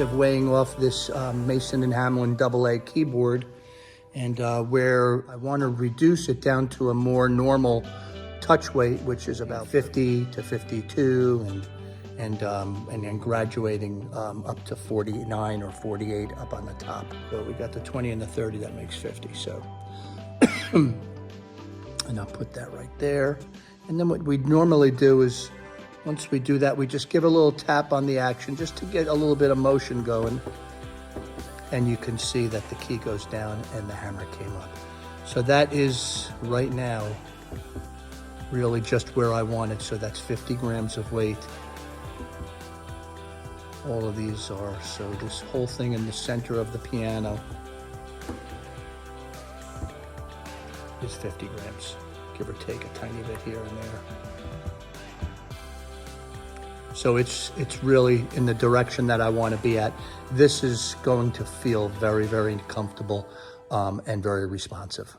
of weighing off this Mason and Hamlin AA keyboard, and where I want to reduce it down to a more normal touch weight, which is about 50 to 52, and then graduating up to 49 or 48 up on the top. So we got the 20 and the 30, that makes 50. So, and I'll put that right there. And then what we normally do is, once we do that, we just give a little tap on the action just to get a little bit of motion going. And you can see that the key goes down and the hammer came up. So that is right now really just where I want it. So that's 50 grams of weight. All of these are, so this whole thing in the center of the piano is 50 grams, give or take a tiny bit here and there. So it's really in the direction that I want to be at. This is going to feel very, very comfortable and very responsive.